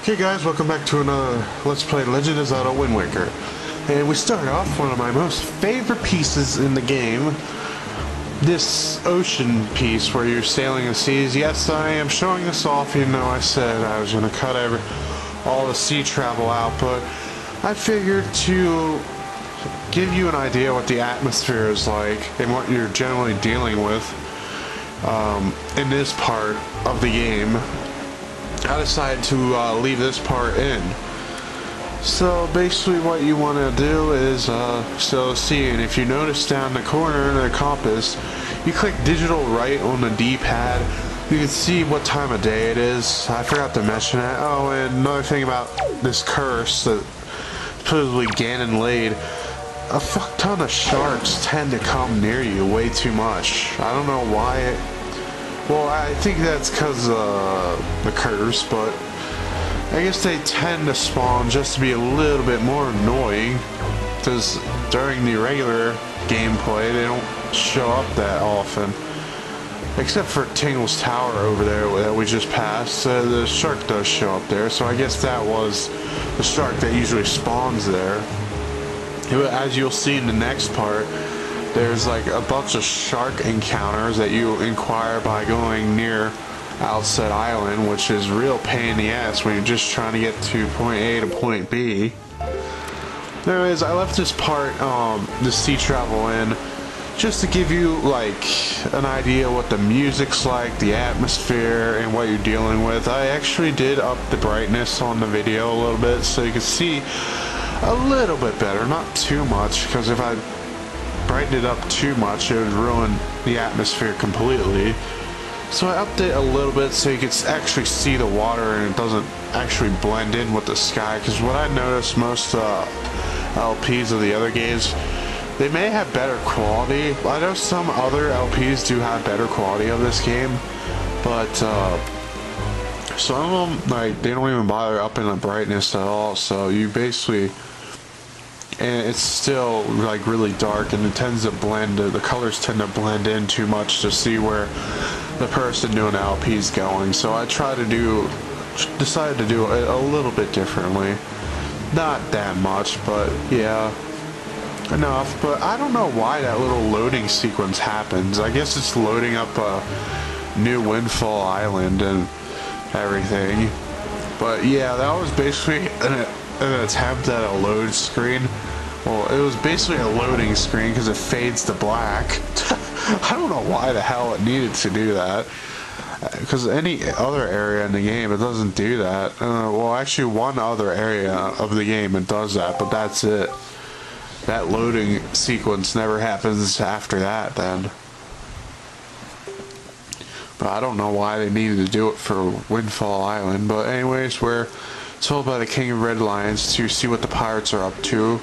Okay guys, welcome back to another Let's Play Legend of Zelda Wind Waker. And we start off one of my most favorite pieces in the game. This ocean piece where you're sailing the seas. Yes, I am showing this off, even though I said I was going to cut all the sea travel out, but I figured to give you an idea what the atmosphere is like and what you're generally dealing with in this part of the game. I decided to leave this part in. So basically what you want to do is see, and if you notice down the corner in the compass, you click digital right on the D-pad, you can see what time of day it is. I forgot to mention that. Oh, and another thing about this curse that supposedly Ganon laid, a fuck ton of sharks tend to come near you way too much. I don't know why. Well, I think that's because the curse, but I guess they tend to spawn just to be a little bit more annoying, because during the regular gameplay they don't show up that often. Except for Tingle's Tower over there that we just passed, the shark does show up there, so I guess that was the shark that usually spawns there. As you'll see in the next part, there's like a bunch of shark encounters that you inquire by going near Outset Island, which is real pain in the ass when you're just trying to get to point A to point B. Anyways, I left this part, the sea travel in, just to give you like an idea what the music's like, the atmosphere, and what you're dealing with. I actually did up the brightness on the video a little bit so you can see a little bit better, not too much, because if I brighten it up too much it would ruin the atmosphere completely. So I upped it a little bit so you can actually see the water and it doesn't actually blend in with the sky, because what I noticed most LPs of the other games, they may have better quality. I know some other LPs do have better quality of this game, but some of them, like, they don't even bother upping the brightness at all, so you basically, and it's still like really dark, and it tends to blend, the colors tend to blend in too much to see where the person doing the LP is going. So I decided to do it a little bit differently. Not that much, but yeah, enough. But I don't know why that little loading sequence happens. I guess it's loading up a new Windfall Island and everything. But yeah, that was basically an attempt at a load screen. Well, it was basically a loading screen because it fades to black. I don't know why the hell it needed to do that, because any other area in the game it doesn't do that. Well, actually one other area of the game it does that, but that's it. That loading sequence never happens after that then. But I don't know why they needed to do it for Windfall Island. But anyways, we're told by the King of Red Lions to see what the pirates are up to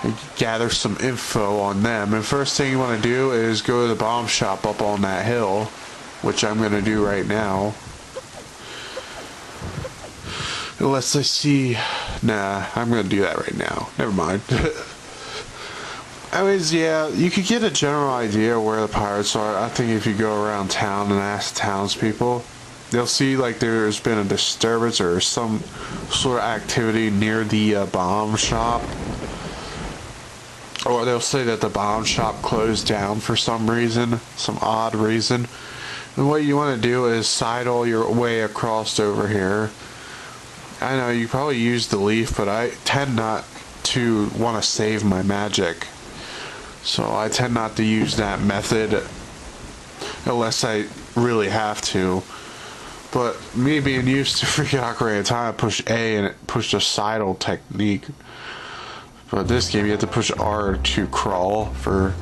and gather some info on them. And first thing you want to do is go to the bomb shop up on that hill, which I'm going to do right now. Unless I see... Nah, I'm going to do that right now. Never mind. Anyways, yeah, you could get a general idea where the pirates are. I think if you go around town and ask the townspeople, they'll see like there's been a disturbance or some sort of activity near the bomb shop. Or they'll say that the bomb shop closed down for some reason, some odd reason. And what you want to do is sidle your way across over here. I know you probably use the leaf, but I tend not to want to save my magic. So I tend not to use that method unless I really have to. But me being used to freaking Ocarina of Time, I push A and it pushed a sidle technique. But this game you have to push R to crawl for...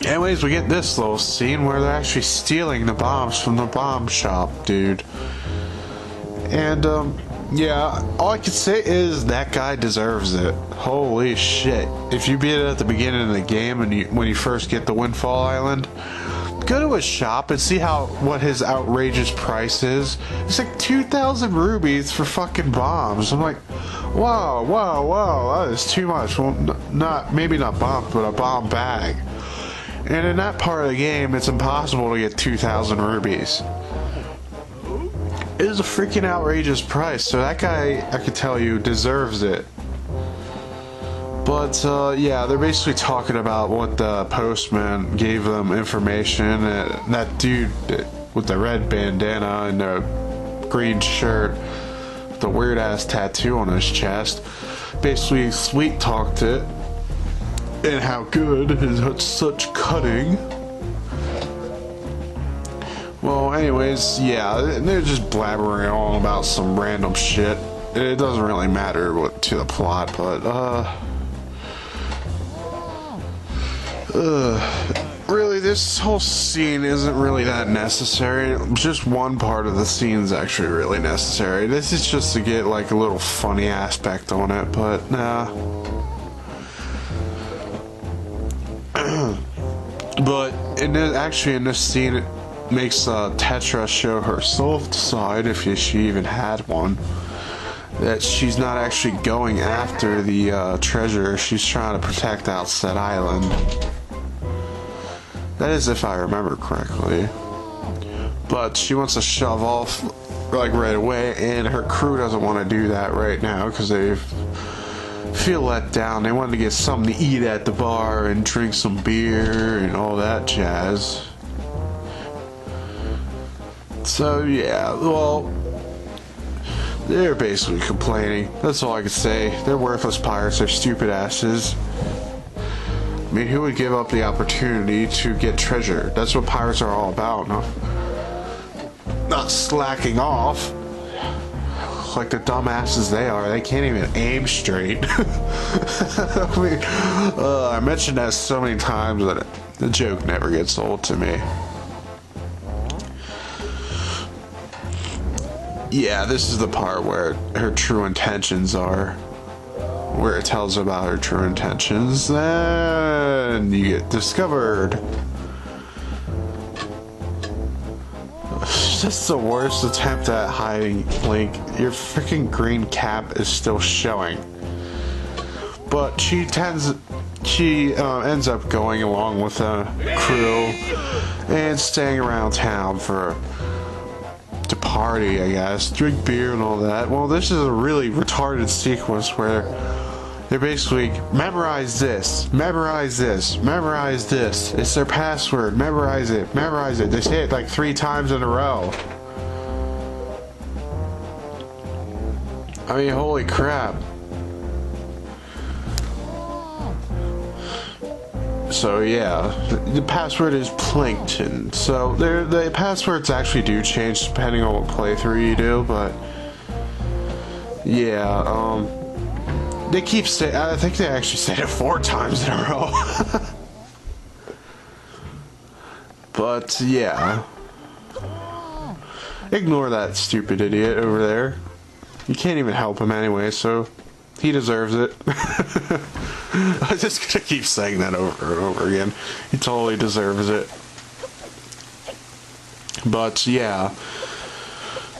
Anyways, we get this little scene where they're actually stealing the bombs from the bomb shop, dude. And, yeah, all I can say is that guy deserves it. Holy shit. If you beat it at the beginning of the game and when you first get the Windfall Island, go to his shop and see what his outrageous price is. It's like 2,000 rubies for fucking bombs. I'm like, wow, that is too much. Well, maybe not bombs, but a bomb bag. And in that part of the game, it's impossible to get 2,000 rubies. It was a freaking outrageous price, so that guy, I could tell you, deserves it. But, yeah, they're basically talking about what the postman gave them information, and that dude with the red bandana and the green shirt, the weird-ass tattoo on his chest, basically sweet-talked it, and how good it's such cutting. Well, anyways, yeah, they're just blabbering on about some random shit. It doesn't really matter to the plot, but, really, this whole scene isn't really that necessary. Just one part of the scene is actually really necessary. This is just to get, like, a little funny aspect on it, but, nah. But, in this scene, it makes Tetra show her soft side, if she even had one. That she's not actually going after the treasure, she's trying to protect Outset Island. That is if I remember correctly. But she wants to shove off like right away, and her crew doesn't want to do that right now because they feel let down. They wanted to get something to eat at the bar and drink some beer and all that jazz. So yeah, well, they're basically complaining. That's all I can say. They're worthless pirates. They're stupid asses. I mean, who would give up the opportunity to get treasure? That's what pirates are all about, not slacking off. Like the dumbasses they are, they can't even aim straight. I mean, I mentioned that so many times that the joke never gets old to me. Yeah, this is the part where her true intentions are. Where it tells about her true intentions, then you get discovered. Just the worst attempt at hiding Link. Your freaking green cap is still showing. But she ends up going along with the crew and staying around town to party, I guess, drink beer and all that. Well, this is a really retarded sequence where they're basically, memorize this, memorize this, memorize this. It's their password, memorize it, memorize it. They say it like 3 times in a row. I mean, holy crap. So yeah, the password is Plankton. So the passwords actually do change depending on what playthrough you do, but yeah, they keep saying, I think they actually said it 4 times in a row. But yeah, ignore that stupid idiot over there. You can't even help him anyway, so he deserves it. I'm just gonna keep saying that over and over again. He totally deserves it. But yeah.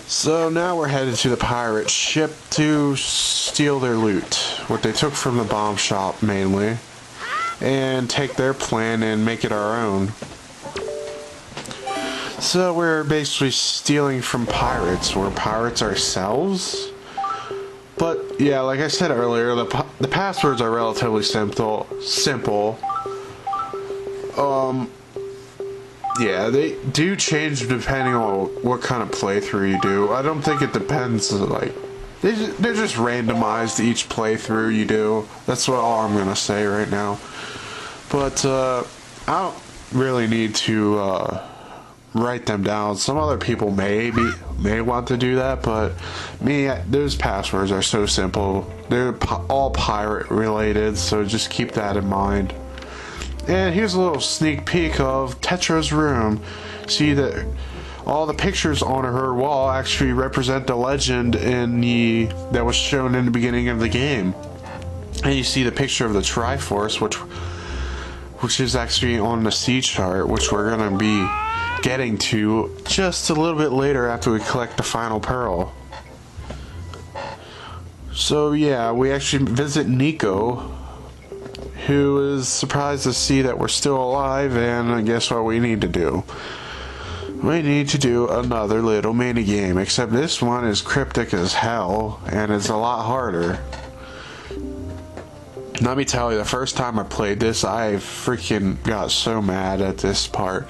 So now we're headed to the pirate ship to steal their loot. What they took from the bomb shop mainly. And take their plan and make it our own. So we're basically stealing from pirates. We're pirates ourselves. But yeah, like I said earlier, the passwords are relatively simple. Yeah, they do change depending on what kind of playthrough you do. I don't think it depends, like, they're just randomized each playthrough you do. That's all I'm gonna say right now. But I don't really need to write them down. Some other people may want to do that, but me, those passwords are so simple. They're all pirate related, so just keep that in mind. And here's a little sneak peek of Tetra's room. See that all the pictures on her wall actually represent the legend that was shown in the beginning of the game. And you see the picture of the Triforce, which is actually on the sea chart, which we're gonna be getting to just a little bit later after we collect the final pearl. So yeah, we actually visit Nico, who is surprised to see that we're still alive, and I guess what we need to do. we need to do another little mini game, except this one is cryptic as hell and it's a lot harder. Let me tell you, the first time I played this, I freaking got so mad at this part.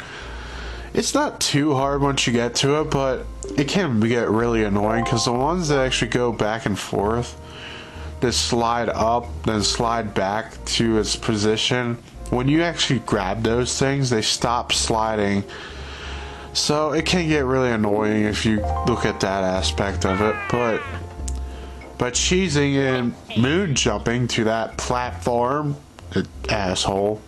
It's not too hard once you get to it, but it can get really annoying because the ones that actually go back and forth, just slide up, then slide back to its position, when you actually grab those things, they stop sliding. So it can get really annoying if you look at that aspect of it, but cheesing and moon jumping to that platform, asshole,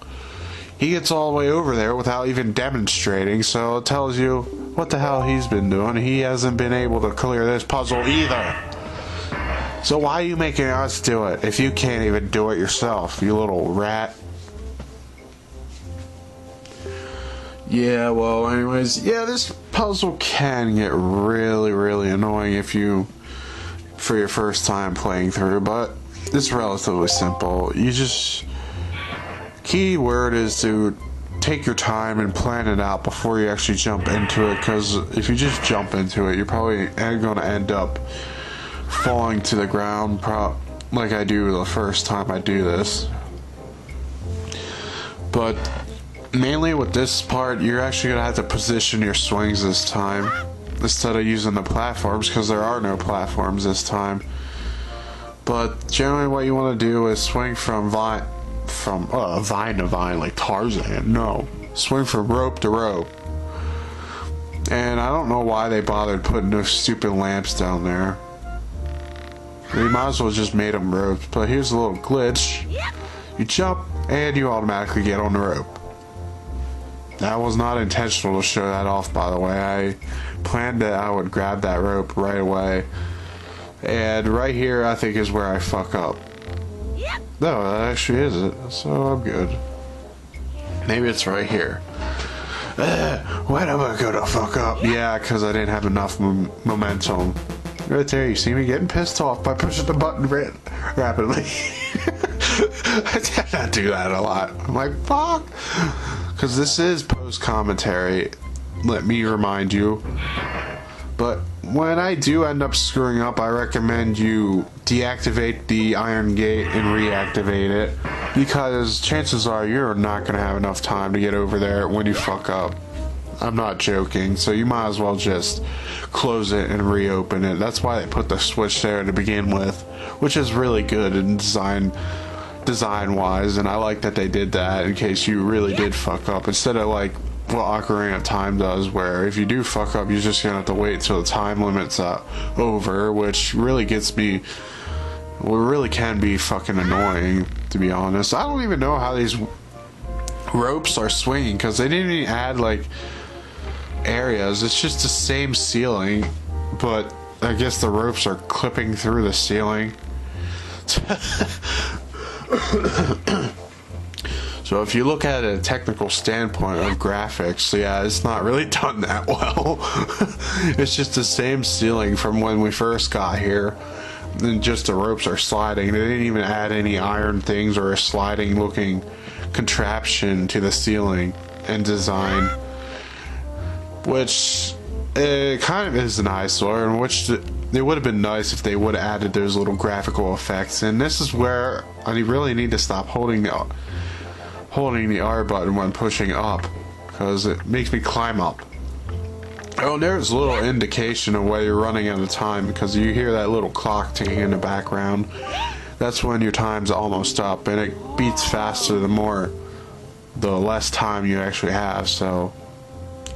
he gets all the way over there without even demonstrating, so it tells you what the hell he's been doing. He hasn't been able to clear this puzzle either. So why are you making us do it if you can't even do it yourself, you little rat? Yeah, well, anyways, yeah, this puzzle can get really, really annoying for your first time playing through, but it's relatively simple. You just, key word is to take your time and plan it out before you actually jump into it, because if you just jump into it, you're probably going to end up falling to the ground, like I do the first time I do this. But mainly with this part, you're actually going to have to position your swings this time instead of using the platforms, because there are no platforms this time. But generally what you want to do is swing from vine to vine, like Tarzan. No, swing from rope to rope. And I don't know why they bothered putting those stupid lamps down there. They might as well just made them ropes. But here's a little glitch. You jump and you automatically get on the rope. That was not intentional to show that off, by the way. I planned that I would grab that rope right away. And right here, I think, is where I fuck up. No, that actually is it. So I'm good. Maybe it's right here. When am I gonna fuck up? Yeah, because I didn't have enough momentum. Right there, you see me getting pissed off by pushing the button rapidly. I did not do that a lot. I'm like, fuck. Because this is post-commentary, let me remind you. But when I do end up screwing up, I recommend you deactivate the iron gate and reactivate it, because chances are you're not going to have enough time to get over there when you fuck up. I'm not joking, so you might as well just close it and reopen it. That's why they put the switch there to begin with, which is really good in design-wise, and I like that they did that in case you really did fuck up, instead of like what Ocarina of Time does, where if you do fuck up, you're just gonna have to wait till the time limit's over, which really gets me, well, really can be fucking annoying, to be honest. I don't even know how these ropes are swinging, because they didn't even add like areas. It's just the same ceiling, but I guess the ropes are clipping through the ceiling. So if you look at a technical standpoint of graphics, yeah, it's not really done that well. It's just the same ceiling from when we first got here, and just the ropes are sliding. They didn't even add any iron things or a sliding looking contraption to the ceiling and design, which kind of is an eyesore, and which it would have been nice if they would have added those little graphical effects. And this is where I really need to stop holding the R button when pushing up, because it makes me climb up. Oh, there's a little indication of where you're running out of time, because you hear that little clock ticking in the background. That's when your time's almost up, and it beats faster the less time you actually have. So,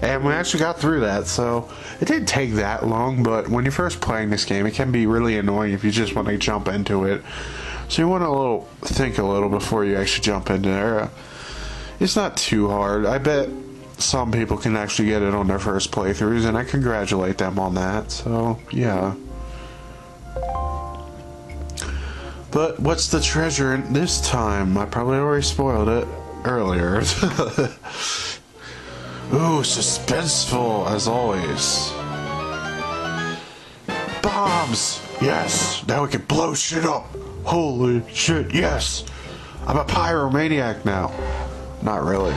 and we actually got through that, so it didn't take that long. But when you're first playing this game, it can be really annoying if you just want to jump into it. So you want to think a little before you actually jump into there. It's not too hard. I bet some people can actually get it on their first playthroughs, and I congratulate them on that. So yeah. But what's the treasure in this time? I probably already spoiled it earlier. Ooh, suspenseful as always. Bombs! Yes! Now we can blow shit up! Holy shit, yes! I'm a pyromaniac now. Not really.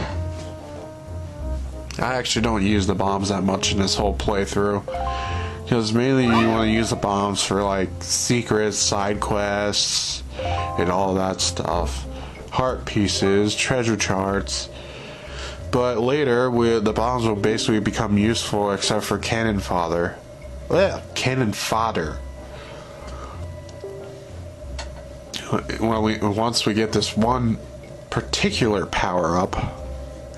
I actually don't use the bombs that much in this whole playthrough, because mainly you want to use the bombs for like secrets, side quests, and all that stuff. Heart pieces, treasure charts. But later, the bombs will basically become useful except for cannon fodder. Cannon fodder. Well, once we get this one particular power up,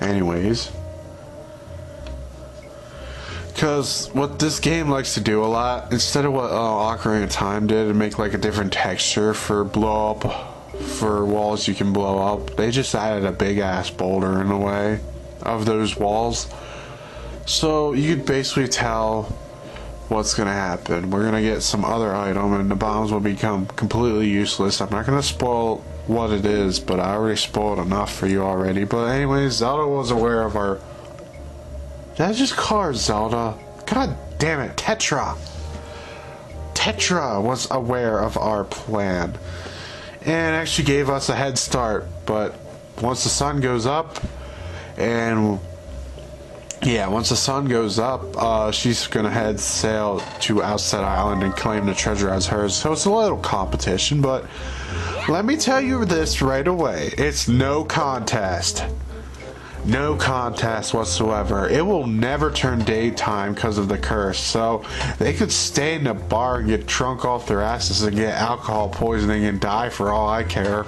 anyways. Because what this game likes to do a lot, instead of what Ocarina of Time did and make like a different texture for blow up, for walls you can blow up, they just added a big ass boulder in the way of those walls. So you could basically tell what's gonna happen. We're gonna get some other item and the bombs will become completely useless. I'm not gonna spoil what it is, but I already spoiled enough for you already. But anyways, Zelda was aware of our... Did I just call her Zelda? God damn it, Tetra! Tetra was aware of our plan and actually gave us a head start. But once the sun goes up, and yeah, once the sun goes up, she's gonna head sail to Outset Island and claim the treasure as hers. So it's a little competition, but let me tell you this right away. It's no contest. No contest whatsoever. It will never turn daytime because of the curse. So they could stay in the bar and get drunk off their asses and get alcohol poisoning and die for all I care.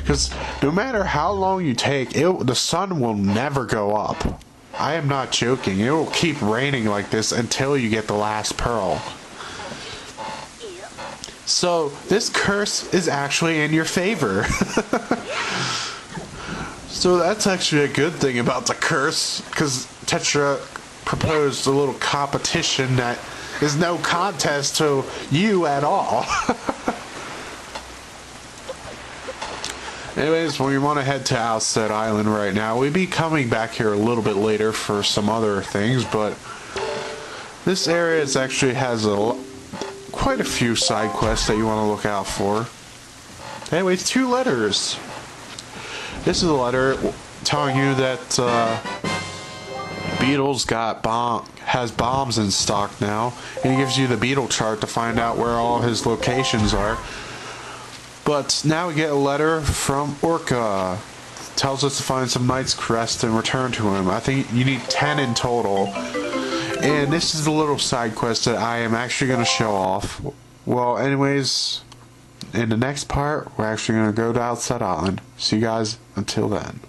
Because no matter how long you take, the sun will never go up. I am not joking. It will keep raining like this until you get the last pearl. So this curse is actually in your favor. So that's actually a good thing about the curse, because Tetra proposed a little competition that is no contest to you at all. Anyways, we want to head to Outset Island right now. We'll be coming back here a little bit later for some other things, but this area actually has quite a few side quests that you want to look out for. Anyways, 2 letters. This is a letter telling you that Beetle's has bombs in stock now, and he gives you the Beetle chart to find out where all his locations are. But now we get a letter from Orca. Tells us to find some Knight's Crest and return to him. I think you need 10 in total. And this is the little side quest that I am actually going to show off. Well, anyways, in the next part, we're actually going to go to Outset Island. See you guys until then.